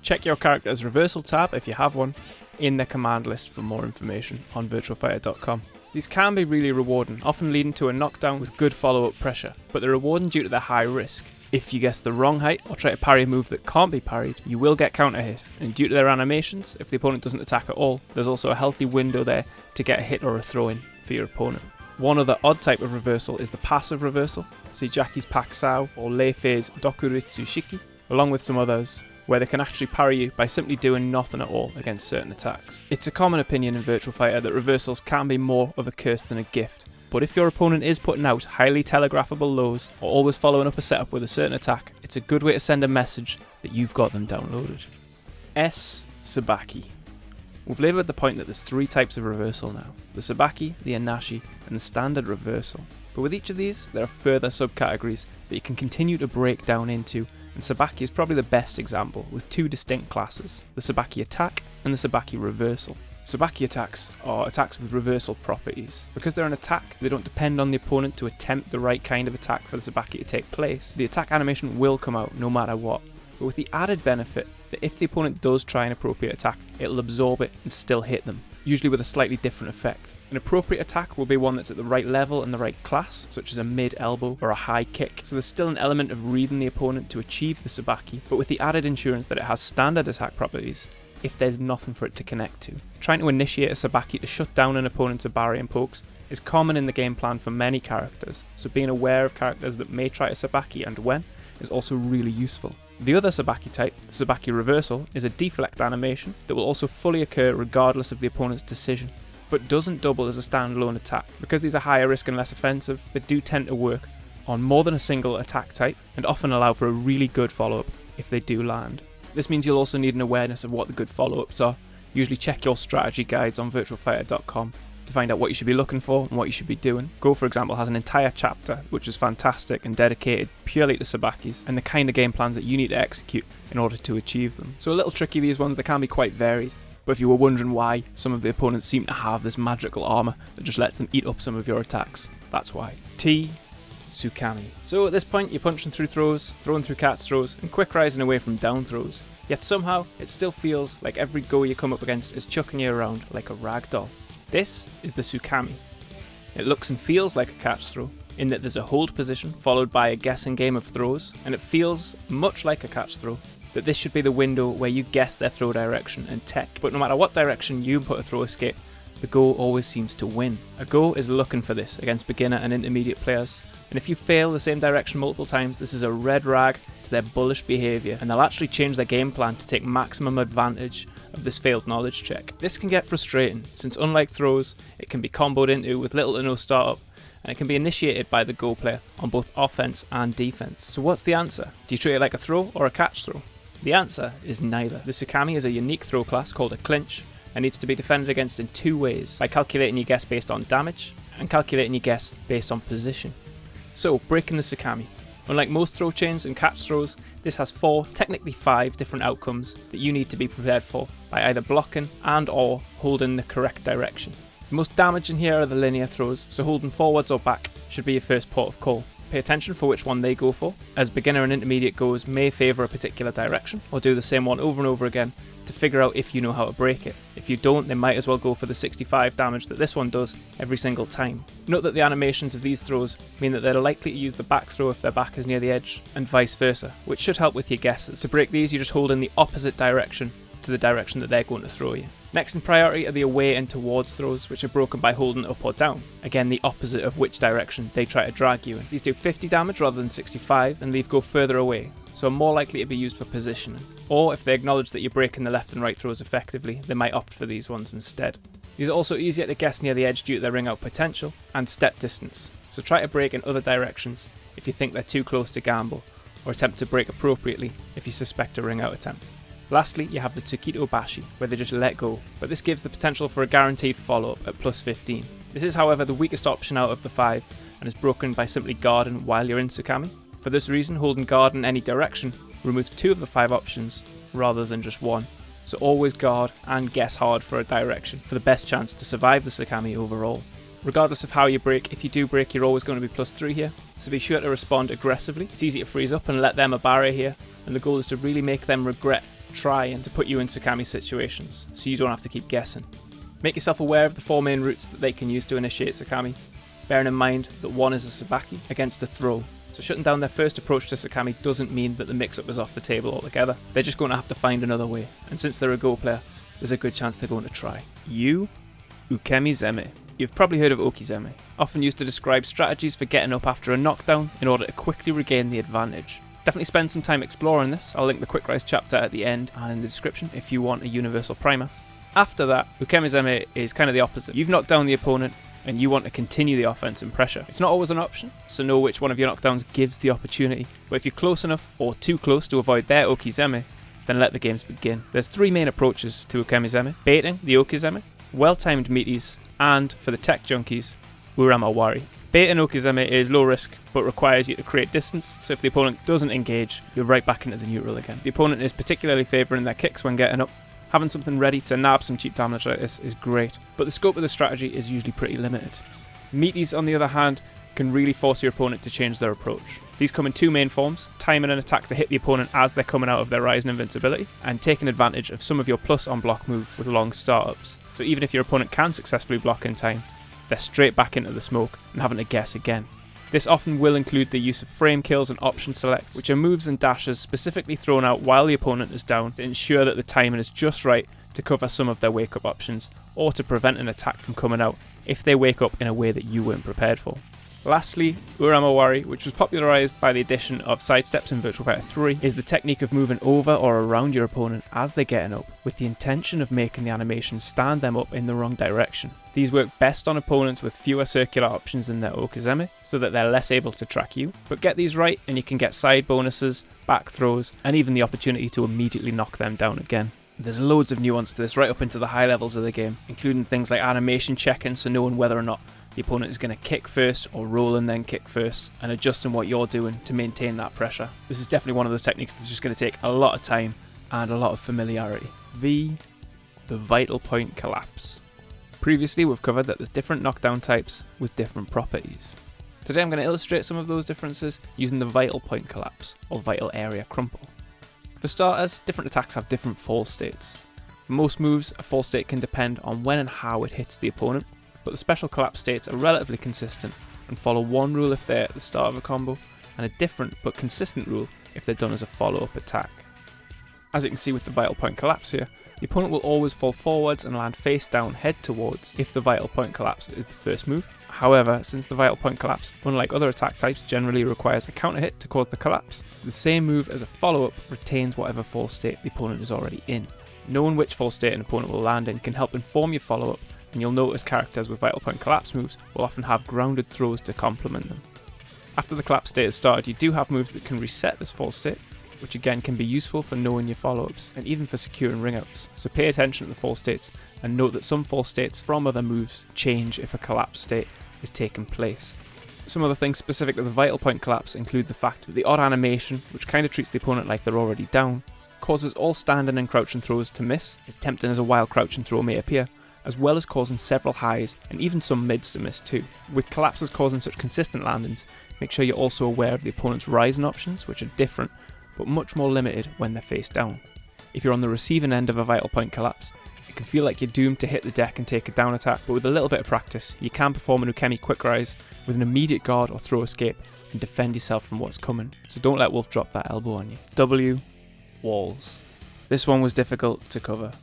Check your character's reversal tab, if you have one, in the command list for more information on virtuafighter.com. These can be really rewarding, often leading to a knockdown with good follow-up pressure, but they're rewarding due to their high risk. If you guess the wrong height or try to parry a move that can't be parried, you will get counter hit, and due to their animations, if the opponent doesn't attack at all, there's also a healthy window there to get a hit or a throw in for your opponent. One other odd type of reversal is the passive reversal. See Jackie's Pak Sao or Leifei's Dokuritsu Shiki, along with some others, where they can actually parry you by simply doing nothing at all against certain attacks. It's a common opinion in Virtua Fighter that reversals can be more of a curse than a gift, but if your opponent is putting out highly telegraphable lows or always following up a setup with a certain attack, it's a good way to send a message that you've got them downloaded. Sabaki. We've labelled the point that there's 3 types of reversal now: the Sabaki, the Inashi, and the standard reversal. But with each of these, there are further subcategories that you can continue to break down into, and Sabaki is probably the best example, with 2 distinct classes: the Sabaki attack and the Sabaki reversal. Sabaki attacks are attacks with reversal properties. Because they're an attack, they don't depend on the opponent to attempt the right kind of attack for the Sabaki to take place. The attack animation will come out no matter what, but with the added benefit that if the opponent does try an appropriate attack, it'll absorb it and still hit them, usually with a slightly different effect. An appropriate attack will be one that's at the right level and the right class, such as a mid elbow or a high kick, so there's still an element of reading the opponent to achieve the Sabaki, but with the added assurance that it has standard attack properties if there's nothing for it to connect to. Trying to initiate a Sabaki to shut down an opponent's Abare and pokes is common in the game plan for many characters, so being aware of characters that may try a Sabaki and when is also really useful. The other Sabaki type, the Sabaki reversal, is a deflect animation that will also fully occur regardless of the opponent's decision, but doesn't double as a standalone attack. Because these are higher risk and less offensive, they do tend to work on more than a single attack type and often allow for a really good follow-up if they do land. This means you'll also need an awareness of what the good follow-ups are. Usually check your strategy guides on virtuafighter.com to find out what you should be looking for and what you should be doing. Go, for example, has an entire chapter which is fantastic and dedicated purely to Sabakis and the kind of game plans that you need to execute in order to achieve them. So a little tricky, these ones, they can be quite varied. But if you were wondering why some of the opponents seem to have this magical armour that just lets them eat up some of your attacks, that's why. Tsukami. So at this point, you're punching through throws, throwing through catch throws, and quick rising away from down throws. Yet somehow, it still feels like every go you come up against is chucking you around like a rag doll. This is the Tsukami. It looks and feels like a catch throw, in that there's a hold position followed by a guessing game of throws, and it feels much like a catch throw, that this should be the window where you guess their throw direction and tech. But no matter what direction you put a throw escape, the go always seems to win. A go is looking for this against beginner and intermediate players, and if you fail the same direction multiple times, this is a red rag to their bullish behaviour, and they'll actually change their game plan to take maximum advantage of this failed knowledge check. This can get frustrating, since unlike throws, it can be comboed into with little to no startup, and it can be initiated by the go player on both offense and defense. So what's the answer? Do you treat it like a throw or a catch throw? The answer is neither. The Tsukami is a unique throw class called a clinch, and needs to be defended against in 2 ways, by calculating your guess based on damage, and calculating your guess based on position. So, breaking the Tsukami. Unlike most throw chains and catch throws, this has 4, technically 5 different outcomes that you need to be prepared for by either blocking and or holding the correct direction. The most damaging here are the linear throws, so holding forwards or back should be your first port of call. Pay attention for which one they go for, as beginner and intermediate goes may favour a particular direction, or do the same one over and over again to figure out if you know how to break it. If you don't, they might as well go for the 65 damage that this one does every single time. Note that the animations of these throws mean that they're likely to use the back throw if their back is near the edge, and vice versa, which should help with your guesses. To break these, you just hold in the opposite direction to the direction that they're going to throw you. Next in priority are the away and towards throws, which are broken by holding up or down. Again, the opposite of which direction they try to drag you in. These do 50 damage rather than 65 and leave go further away, so are more likely to be used for positioning. Or if they acknowledge that you're breaking the left and right throws effectively, they might opt for these ones instead. These are also easier to guess near the edge due to their ring out potential and step distance, so try to break in other directions if you think they're too close to gamble, or attempt to break appropriately if you suspect a ring out attempt. Lastly, you have the Tsukito Bashi, where they just let go, but this gives the potential for a guaranteed follow-up at plus 15. This is however the weakest option out of the 5, and is broken by simply guarding while you're in Tsukami. For this reason, holding guard in any direction removes 2 of the 5 options, rather than just 1. So always guard and guess hard for a direction, for the best chance to survive the Tsukami overall. Regardless of how you break, if you do break you're always going to be plus 3 here, so be sure to respond aggressively. It's easy to freeze up and let them Abare here, and the goal is to really make them regret trying to put you in Tsukami situations, so you don't have to keep guessing. Make yourself aware of the 4 main routes that they can use to initiate Tsukami, bearing in mind that one is a Sabaki against a throw, so shutting down their first approach to Tsukami doesn't mean that the mix-up is off the table altogether. They're just going to have to find another way, and since they're a Go player, there's a good chance they're going to try. Ukemizeme. You've probably heard of Ukemizeme, often used to describe strategies for getting up after a knockdown in order to quickly regain the advantage. Definitely spend some time exploring this. I'll link the Quickrise chapter at the end and in the description if you want a universal primer. After that, Ukemizeme is kind of the opposite. You've knocked down the opponent and you want to continue the offense and pressure. It's not always an option, so know which one of your knockdowns gives the opportunity. But if you're close enough or too close to avoid their Ukemizeme, then let the games begin. There's 3 main approaches to Ukemizeme: baiting the Ukemizeme, well-timed meaties, and for the tech junkies, Uramawari. Baiting Ukemizeme is low risk, but requires you to create distance, so if the opponent doesn't engage, you're right back into the neutral again. If the opponent is particularly favouring their kicks when getting up, having something ready to nab some cheap damage like this is great, but the scope of the strategy is usually pretty limited. Meaties, on the other hand, can really force your opponent to change their approach. These come in 2 main forms: timing an attack to hit the opponent as they're coming out of their rising invincibility, and taking advantage of some of your plus on block moves with long startups. So even if your opponent can successfully block in time, they're straight back into the smoke and having to guess again. This often will include the use of frame kills and option selects, which are moves and dashes specifically thrown out while the opponent is down to ensure that the timing is just right to cover some of their wake up options, or to prevent an attack from coming out if they wake up in a way that you weren't prepared for. Lastly, Uramawari, which was popularised by the addition of sidesteps in Virtua Fighter 3, is the technique of moving over or around your opponent as they're getting up, with the intention of making the animation stand them up in the wrong direction. These work best on opponents with fewer circular options in their Ukemizeme, so that they're less able to track you, but get these right and you can get side bonuses, back throws, and even the opportunity to immediately knock them down again. There's loads of nuance to this right up into the high levels of the game, including things like animation checking, so knowing whether or not the opponent is going to kick first or roll and then kick first, and adjusting what you're doing to maintain that pressure. This is definitely one of those techniques that's just going to take a lot of time and a lot of familiarity. The vital point collapse. Previously we've covered that there's different knockdown types with different properties. Today I'm going to illustrate some of those differences using the vital point collapse, or vital area crumple. For starters, different attacks have different fall states. For most moves, a fall state can depend on when and how it hits the opponent, but the special collapse states are relatively consistent and follow one rule if they're at the start of a combo, and a different but consistent rule if they're done as a follow-up attack. As you can see with the vital point collapse here, the opponent will always fall forwards and land face down head towards if the vital point collapse is the first move. However, since the vital point collapse, unlike other attack types, generally requires a counter hit to cause the collapse, the same move as a follow-up retains whatever fall state the opponent is already in. Knowing which fall state an opponent will land in can help inform your follow-up, and you'll notice characters with vital point collapse moves will often have grounded throws to complement them. After the collapse state has started, you do have moves that can reset this fall state, which again can be useful for knowing your follow-ups, and even for securing ring-outs. So pay attention to the fall states, and note that some fall states from other moves change if a collapse state is taking place. Some other things specific to the vital point collapse include the fact that the odd animation, which kind of treats the opponent like they're already down, causes all standing and crouching throws to miss, as tempting as a wild crouching throw may appear, as well as causing several highs and even some mids to miss too. With collapses causing such consistent landings, make sure you're also aware of the opponent's rising options, which are different but much more limited when they're face down. If you're on the receiving end of a vital point collapse, it can feel like you're doomed to hit the deck and take a down attack, but with a little bit of practice, you can perform an Ukemi Quickrise with an immediate guard or throw escape and defend yourself from what's coming, so don't let Wolf drop that elbow on you. Walls. This one was difficult to cover.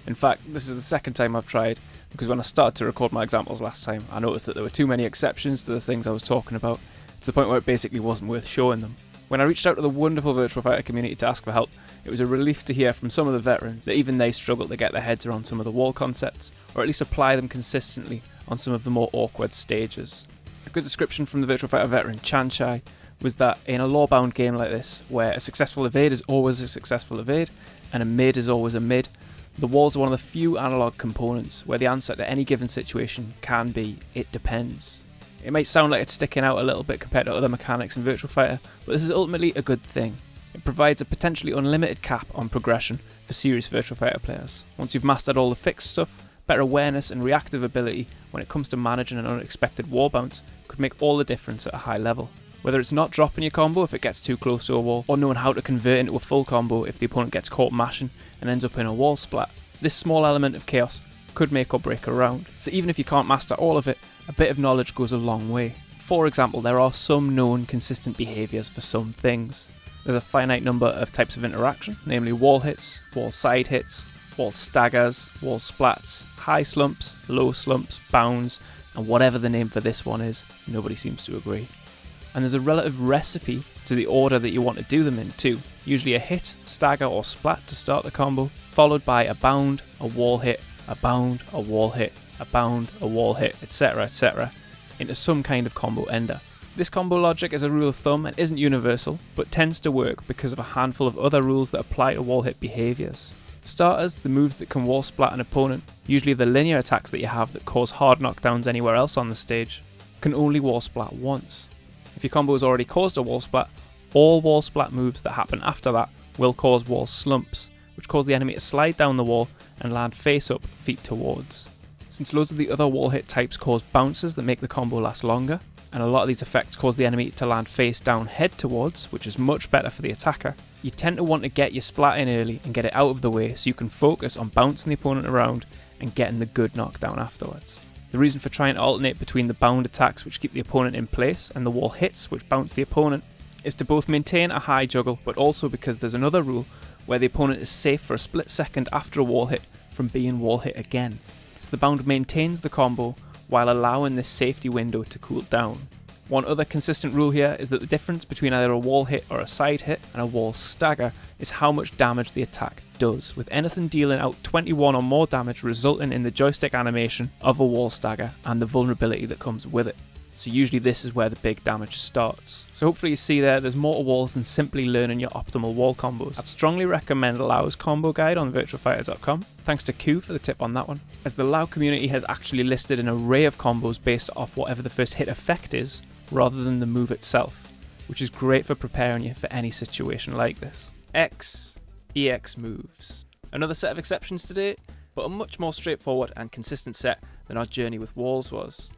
In fact, this is the second time I've tried, because when I started to record my examples last time, I noticed that there were too many exceptions to the things I was talking about, to the point where it basically wasn't worth showing them. When I reached out to the wonderful Virtua Fighter community to ask for help, it was a relief to hear from some of the veterans that even they struggled to get their heads around some of the wall concepts, or at least apply them consistently on some of the more awkward stages. A good description from the Virtua Fighter veteran Chanchai was that in a law-bound game like this, where a successful evade is always a successful evade, and a mid is always a mid, the walls are one of the few analog components where the answer to any given situation can be, it depends. It might sound like it's sticking out a little bit compared to other mechanics in Virtua Fighter, but this is ultimately a good thing. It provides a potentially unlimited cap on progression for serious Virtua Fighter players. Once you've mastered all the fixed stuff, better awareness and reactive ability when it comes to managing an unexpected wall bounce could make all the difference at a high level. Whether it's not dropping your combo if it gets too close to a wall, or knowing how to convert into a full combo if the opponent gets caught mashing and ends up in a wall splat, this small element of chaos could make or break a round. So even if you can't master all of it, a bit of knowledge goes a long way. For example, there are some known consistent behaviours for some things. There's a finite number of types of interaction, namely wall hits, wall side hits, wall staggers, wall splats, high slumps, low slumps, bounds, and whatever the name for this one is, nobody seems to agree. And there's a relative recipe to the order that you want to do them in too. Usually a hit, stagger or splat to start the combo, followed by a bound, a wall hit, a bound, a wall hit, a bound, a wall hit, etc, into some kind of combo ender. This combo logic is a rule of thumb and isn't universal, but tends to work because of a handful of other rules that apply to wall hit behaviours. For starters, the moves that can wall splat an opponent, usually the linear attacks that you have that cause hard knockdowns anywhere else on the stage, can only wall splat once. If your combo has already caused a wall splat, all wall splat moves that happen after that will cause wall slumps, which cause the enemy to slide down the wall and land face up, feet towards. Since loads of the other wall hit types cause bounces that make the combo last longer, and a lot of these effects cause the enemy to land face down head towards, which is much better for the attacker, you tend to want to get your splat in early and get it out of the way so you can focus on bouncing the opponent around and getting the good knockdown afterwards. The reason for trying to alternate between the bound attacks which keep the opponent in place and the wall hits which bounce the opponent is to both maintain a high juggle, but also because there's another rule where the opponent is safe for a split second after a wall hit from being wall hit again. So the bound maintains the combo while allowing this safety window to cool down. One other consistent rule here is that the difference between either a wall hit or a side hit and a wall stagger is how much damage the attack does, with anything dealing out 21 or more damage resulting in the joystick animation of a wall stagger and the vulnerability that comes with it. So usually this is where the big damage starts. So hopefully you see there's more to walls than simply learning your optimal wall combos. I'd strongly recommend Lau's combo guide on virtuafighter.com. Thanks to Q for the tip on that one, as the Lau community has actually listed an array of combos based off whatever the first hit effect is, rather than the move itself, which is great for preparing you for any situation like this. EX moves. Another set of exceptions today, but a much more straightforward and consistent set than our journey with walls was.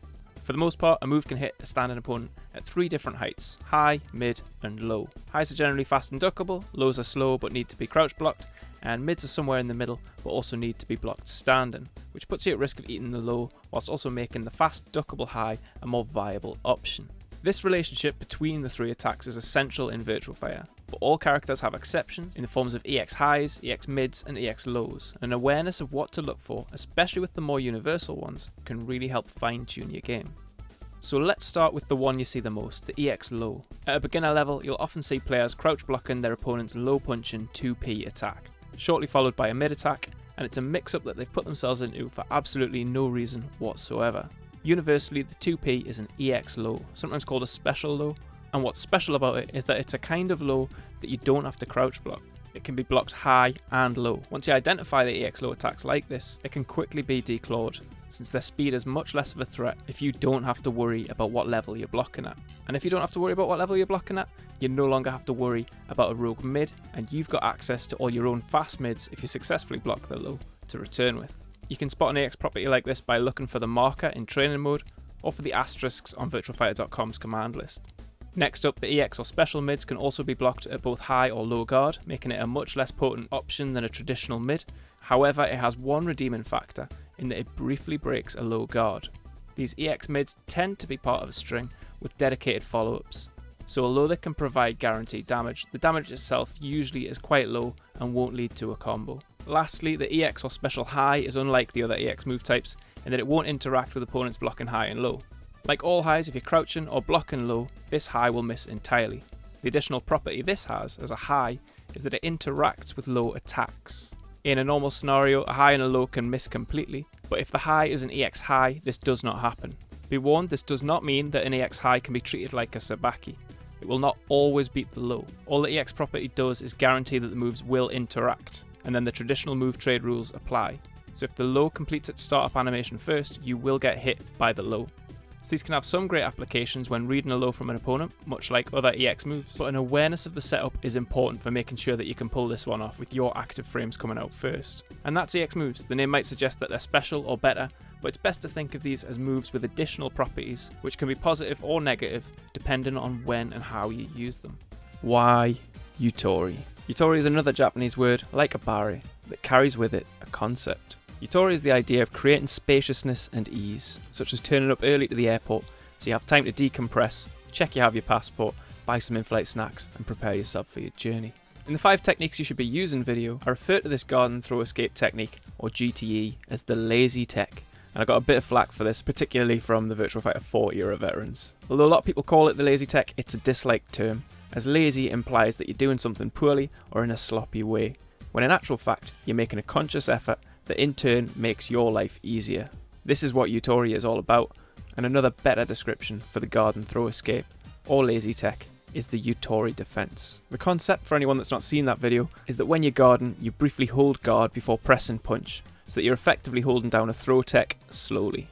For the most part, a move can hit a standing opponent at 3 different heights: high, mid, and low. Highs are generally fast and duckable, lows are slow but need to be crouch blocked, and mids are somewhere in the middle but also need to be blocked standing, which puts you at risk of eating the low whilst also making the fast duckable high a more viable option. This relationship between the 3 attacks is essential in Virtua Fighter, but all characters have exceptions in the forms of EX highs, EX mids, and EX lows. An awareness of what to look for, especially with the more universal ones, can really help fine-tune your game. So let's start with the one you see the most, the EX low. At a beginner level, you'll often see players crouch blocking their opponent's low punching 2P attack, shortly followed by a mid attack, and it's a mix-up that they've put themselves into for absolutely no reason whatsoever. Universally, the 2P is an EX low, sometimes called a special low, and what's special about it is that it's a kind of low that you don't have to crouch block. It can be blocked high and low. Once you identify the EX low attacks like this, it can quickly be declawed, since their speed is much less of a threat if you don't have to worry about what level you're blocking at. And if you don't have to worry about what level you're blocking at, you no longer have to worry about a rogue mid, and you've got access to all your own fast mids if you successfully block the low to return with. You can spot an EX property like this by looking for the marker in training mode, or for the asterisks on virtuafighter.com's command list. Next up, the EX or special mids can also be blocked at both high or low guard, making it a much less potent option than a traditional mid. However, it has one redeeming factor, in that it briefly breaks a low guard. These EX mids tend to be part of a string with dedicated follow-ups. So although they can provide guaranteed damage, the damage itself usually is quite low and won't lead to a combo. Lastly, the EX or special high is unlike the other EX move types in that it won't interact with opponents blocking high and low. Like all highs, if you're crouching or blocking low, this high will miss entirely. The additional property this has as a high is that it interacts with low attacks. In a normal scenario, a high and a low can miss completely, but if the high is an EX high, this does not happen. Be warned, this does not mean that an EX high can be treated like a Sabaki. It will not always beat the low. All the EX property does is guarantee that the moves will interact, and then the traditional move trade rules apply. So if the low completes its startup animation first, you will get hit by the low. So these can have some great applications when reading a low from an opponent, much like other EX moves, but an awareness of the setup is important for making sure that you can pull this one off with your active frames coming out first. And that's EX moves. The name might suggest that they're special or better, but it's best to think of these as moves with additional properties, which can be positive or negative depending on when and how you use them. Why Yutori? Yutori is another Japanese word, like Abare, that carries with it a concept. Yutori is the idea of creating spaciousness and ease, such as turning up early to the airport so you have time to decompress, check you have your passport, buy some in-flight snacks and prepare yourself for your journey. In the 5 techniques you should be using video, I refer to this garden throw escape technique, or GTE, as the lazy tech, and I got a bit of flack for this, particularly from the Virtua Fighter 4 era veterans. Although a lot of people call it the lazy tech, it's a disliked term, as lazy implies that you're doing something poorly or in a sloppy way, when in actual fact you're making a conscious effort that in turn makes your life easier. This is what Yutori is all about, and another better description for the garden throw escape, or lazy tech, is the Yutori Defense. The concept, for anyone that's not seen that video, is that when you garden, you briefly hold guard before pressing punch, so that you're effectively holding down a throw tech slowly.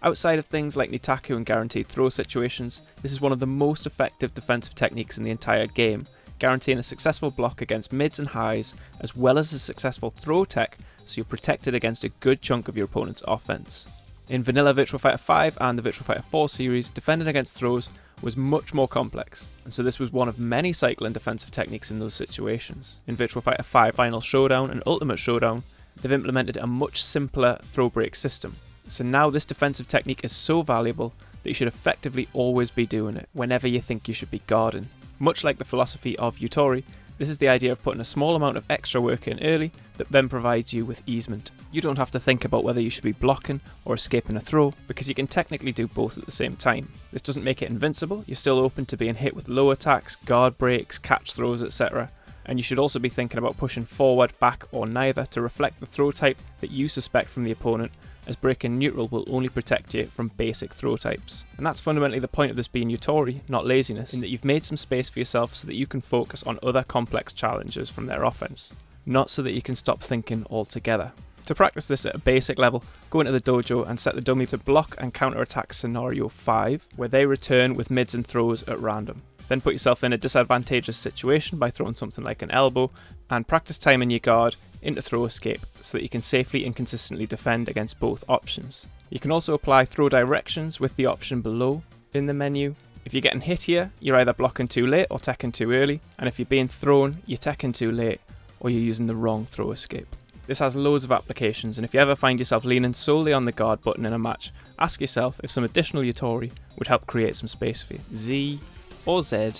Outside of things like Nitaku and guaranteed throw situations, this is one of the most effective defensive techniques in the entire game, guaranteeing a successful block against mids and highs, as well as a successful throw tech, so you're protected against a good chunk of your opponent's offense. In vanilla Virtua Fighter 5 and the Virtua Fighter 4 series, defending against throws was much more complex, and so this was one of many cycling defensive techniques in those situations. In Virtua Fighter 5 Final Showdown and Ultimate Showdown, they've implemented a much simpler throw break system. So now this defensive technique is so valuable that you should effectively always be doing it whenever you think you should be guarding. Much like the philosophy of Yutori, this is the idea of putting a small amount of extra work in early that then provides you with easement. You don't have to think about whether you should be blocking or escaping a throw, because you can technically do both at the same time. This doesn't make it invincible, you're still open to being hit with low attacks, guard breaks, catch throws, etc. And you should also be thinking about pushing forward, back or neither to reflect the throw type that you suspect from the opponent, as breaking neutral will only protect you from basic throw types. And that's fundamentally the point of this being Yutori, not laziness, in that you've made some space for yourself so that you can focus on other complex challenges from their offense, not so that you can stop thinking altogether. To practice this at a basic level, go into the dojo and set the dummy to block and counter-attack scenario 5, where they return with mids and throws at random. Then put yourself in a disadvantageous situation by throwing something like an elbow, and practice timing your guard into throw escape so that you can safely and consistently defend against both options. You can also apply throw directions with the option below in the menu. If you're getting hit here, you're either blocking too late or teching too early, and if you're being thrown, you're teching too late or you're using the wrong throw escape. This has loads of applications, and if you ever find yourself leaning solely on the guard button in a match, ask yourself if some additional Yutori would help create some space for you. Z or Z,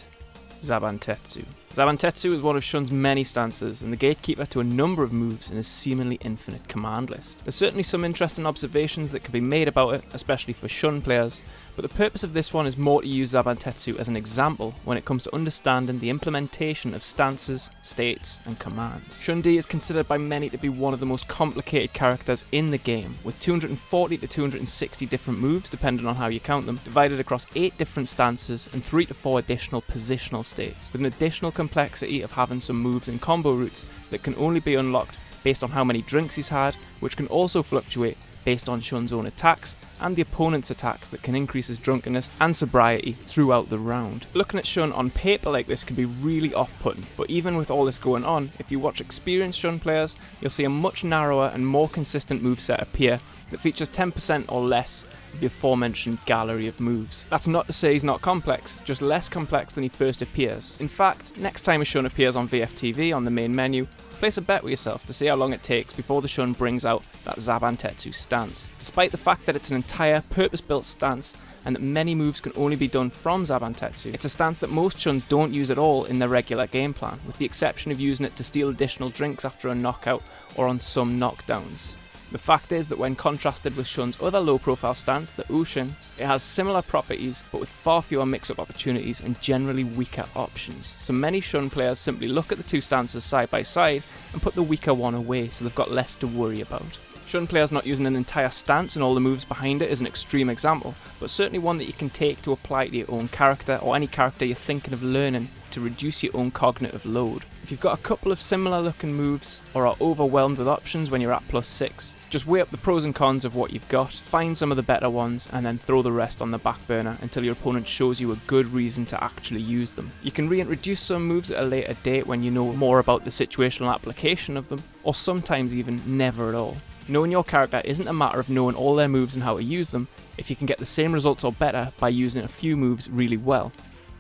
Zabantetsu. Zabantetsu is one of Shun's many stances and the gatekeeper to a number of moves in his seemingly infinite command list. There's certainly some interesting observations that can be made about it, especially for Shun players, but the purpose of this one is more to use Zabantetsu as an example when it comes to understanding the implementation of stances, states, and commands. Shun-D is considered by many to be one of the most complicated characters in the game, with 240 to 260 different moves depending on how you count them, divided across 8 different stances and 3 to 4 additional positional states, with an additional complexity of having some moves and combo routes that can only be unlocked based on how many drinks he's had, which can also fluctuate based on Shun's own attacks and the opponent's attacks that can increase his drunkenness and sobriety throughout the round. Looking at Shun on paper like this can be really off-putting, but even with all this going on, if you watch experienced Shun players, you'll see a much narrower and more consistent moveset appear that features 10% or less of the aforementioned gallery of moves. That's not to say he's not complex, just less complex than he first appears. In fact, next time a Shun appears on VFTV on the main menu, place a bet with yourself to see how long it takes before the Shun brings out that Zabantetsu stance. Despite the fact that it's an entire purpose-built stance and that many moves can only be done from Zabantetsu. It's a stance that most shuns don't use at all in their regular game plan, with the exception of using it to steal additional drinks after a knockout or on some knockdowns. The fact is that when contrasted with Shun's other low-profile stance, the Ushin, it has similar properties but with far fewer mix-up opportunities and generally weaker options. So many Shun players simply look at the two stances side by side and put the weaker one away, so they've got less to worry about. Shun players not using an entire stance and all the moves behind it is an extreme example, but certainly one that you can take to apply to your own character or any character you're thinking of learning to reduce your own cognitive load. If you've got a couple of similar looking moves or are overwhelmed with options when you're at +6, just weigh up the pros and cons of what you've got, find some of the better ones and then throw the rest on the back burner until your opponent shows you a good reason to actually use them. You can reintroduce some moves at a later date when you know more about the situational application of them, or sometimes even never at all. Knowing your character isn't a matter of knowing all their moves and how to use them, if you can get the same results or better by using a few moves really well.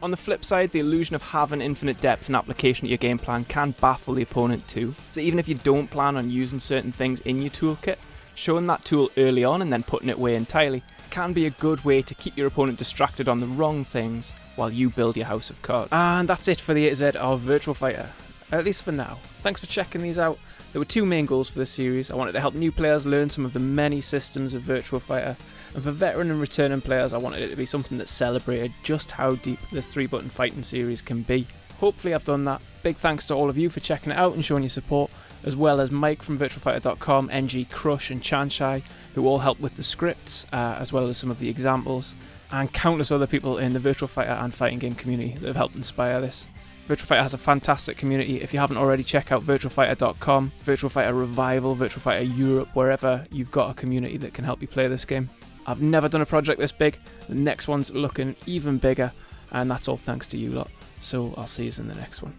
On the flip side, the illusion of having infinite depth and application to your game plan can baffle the opponent too. So even if you don't plan on using certain things in your toolkit, showing that tool early on and then putting it away entirely can be a good way to keep your opponent distracted on the wrong things while you build your house of cards. And that's it for the A to Z of Virtua Fighter, at least for now. Thanks for checking these out. There were two main goals for this series. I wanted to help new players learn some of the many systems of Virtua Fighter, and for veteran and returning players I wanted it to be something that celebrated just how deep this 3-button fighting series can be. Hopefully I've done that. Big thanks to all of you for checking it out and showing your support, as well as Mike from virtuafighter.com, NG Crush and Chanshai, who all helped with the scripts, as well as some of the examples, and countless other people in the Virtua Fighter and fighting game community that have helped inspire this. Virtua Fighter has a fantastic community. If you haven't already, check out virtuafighter.com, Virtua Fighter Revival, Virtua Fighter Europe, wherever you've got a community that can help you play this game. I've never done a project this big. The next one's looking even bigger, and that's all thanks to you lot. So I'll see you in the next one.